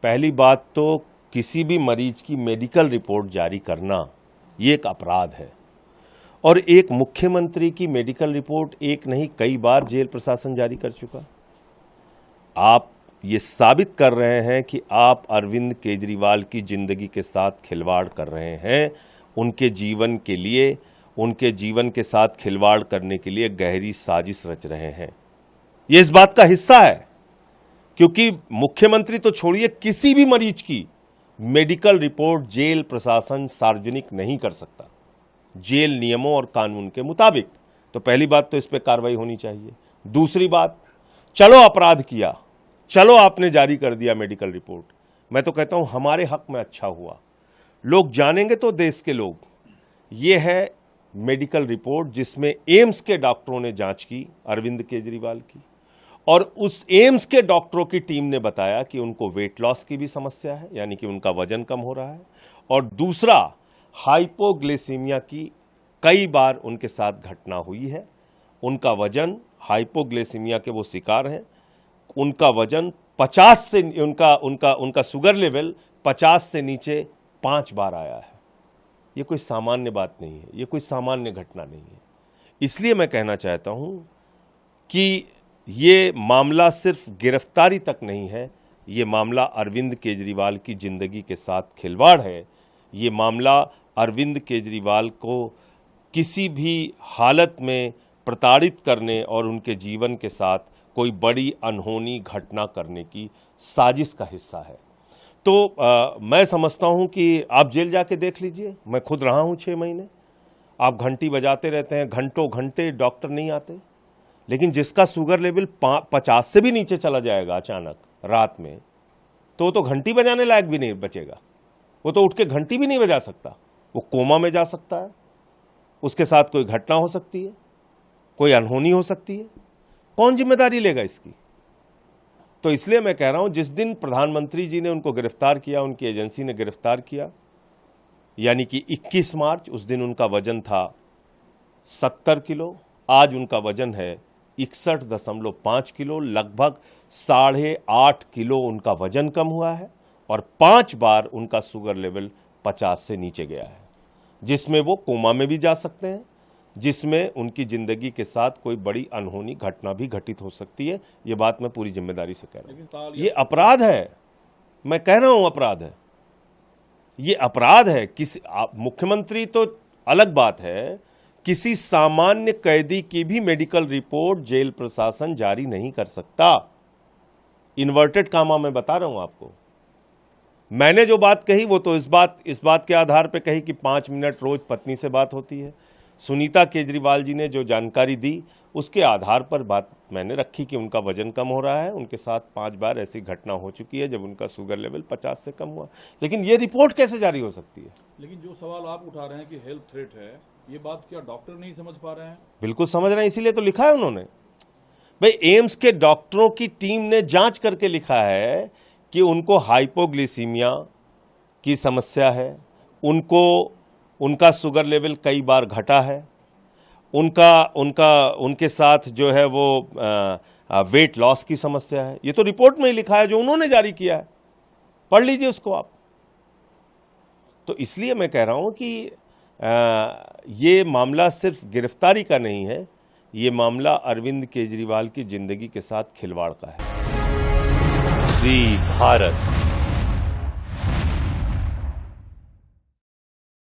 पहली बात तो किसी भी मरीज की मेडिकल रिपोर्ट जारी करना ये एक अपराध है और एक मुख्यमंत्री की मेडिकल रिपोर्ट एक नहीं कई बार जेल प्रशासन जारी कर चुका। आप ये साबित कर रहे हैं कि आप अरविंद केजरीवाल की जिंदगी के साथ खिलवाड़ कर रहे हैं, उनके जीवन के लिए, उनके जीवन के साथ खिलवाड़ करने के लिए गहरी साजिश रच रहे हैं। ये इस बात का हिस्सा है क्योंकि मुख्यमंत्री तो छोड़िए, किसी भी मरीज की मेडिकल रिपोर्ट जेल प्रशासन सार्वजनिक नहीं कर सकता जेल नियमों और कानून के मुताबिक। तो पहली बात तो इस पे कार्रवाई होनी चाहिए। दूसरी बात, चलो अपराध किया, चलो आपने जारी कर दिया मेडिकल रिपोर्ट, मैं तो कहता हूं हमारे हक में अच्छा हुआ, लोग जानेंगे तो देश के लोग। ये है मेडिकल रिपोर्ट जिसमें एम्स के डॉक्टरों ने जांच की अरविंद केजरीवाल की, और उस एम्स के डॉक्टरों की टीम ने बताया कि उनको वेट लॉस की भी समस्या है, यानी कि उनका वजन कम हो रहा है, और दूसरा हाइपोग्लिसीमिया की कई बार उनके साथ घटना हुई है। उनका वजन, हाइपोग्लिसीमिया के वो शिकार हैं, उनका वजन 50 से उनका शुगर लेवल 50 से नीचे 5 बार आया है। ये कोई सामान्य बात नहीं है, ये कोई सामान्य घटना नहीं है। इसलिए मैं कहना चाहता हूं कि ये मामला सिर्फ गिरफ्तारी तक नहीं है, ये मामला अरविंद केजरीवाल की जिंदगी के साथ खिलवाड़ है। ये मामला अरविंद केजरीवाल को किसी भी हालत में प्रताड़ित करने और उनके जीवन के साथ कोई बड़ी अनहोनी घटना करने की साजिश का हिस्सा है। तो मैं समझता हूं कि आप जेल जाके देख लीजिए, मैं खुद रहा हूं 6 महीने। आप घंटी बजाते रहते हैं, घंटों घंटे डॉक्टर नहीं आते, लेकिन जिसका शुगर लेवल 50 से भी नीचे चला जाएगा अचानक रात में, तो वो तो घंटी बजाने लायक भी नहीं बचेगा, वो तो उठ के घंटी भी नहीं बजा सकता, वो कोमा में जा सकता है, उसके साथ कोई घटना हो सकती है, कोई अनहोनी हो सकती है। कौन जिम्मेदारी लेगा इसकी? तो इसलिए मैं कह रहा हूं, जिस दिन प्रधानमंत्री जी ने उनको गिरफ्तार किया, उनकी एजेंसी ने गिरफ्तार किया, यानी कि 21 मार्च, उस दिन उनका वजन था 70 किलो, आज उनका वजन है 61.5 किलो, लगभग 8.5 किलो उनका वजन कम हुआ है, और 5 बार उनका शुगर लेवल 50 से नीचे गया है, जिसमें वो कोमा में भी जा सकते हैं, जिसमें उनकी जिंदगी के साथ कोई बड़ी अनहोनी घटना भी घटित हो सकती है। ये बात मैं पूरी जिम्मेदारी से कह रहा हूं। ये अपराध है, मैं कह रहा हूं अपराध है, ये अपराध है। किसी मुख्यमंत्री तो अलग बात है, किसी सामान्य कैदी की भी मेडिकल रिपोर्ट जेल प्रशासन जारी नहीं कर सकता। इन्वर्टेड कामा मैं बता रहा हूं आपको। मैंने जो बात कही वो तो इस बात के आधार पे कही कि 5 मिनट रोज पत्नी से बात होती है। सुनीता केजरीवाल जी ने जो जानकारी दी उसके आधार पर बात मैंने रखी कि उनका वजन कम हो रहा है, उनके साथ 5 बार ऐसी घटना हो चुकी है जब उनका शुगर लेवल 50 से कम हुआ। लेकिन ये रिपोर्ट कैसे जारी हो सकती है? लेकिन जो सवाल आप उठा रहे हैं कि हेल्थ थ्रेट है, ये बात क्या डॉक्टर नहीं समझ पा रहे हैं? बिल्कुल समझ रहे हैं, इसीलिए तो लिखा है उन्होंने। भाई, एम्स के डॉक्टरों की टीम ने जांच करके लिखा है कि उनको हाइपोग्लिसीमिया की समस्या है, उनका शुगर लेवल कई बार घटा है, उनके साथ जो है वो वेट लॉस की समस्या है। ये तो रिपोर्ट में ही लिखा है जो उन्होंने जारी किया है, पढ़ लीजिए उसको आप। तो इसलिए मैं कह रहा हूं कि ये मामला सिर्फ गिरफ्तारी का नहीं है, ये मामला अरविंद केजरीवाल की जिंदगी के साथ खिलवाड़ का है। जी भारत।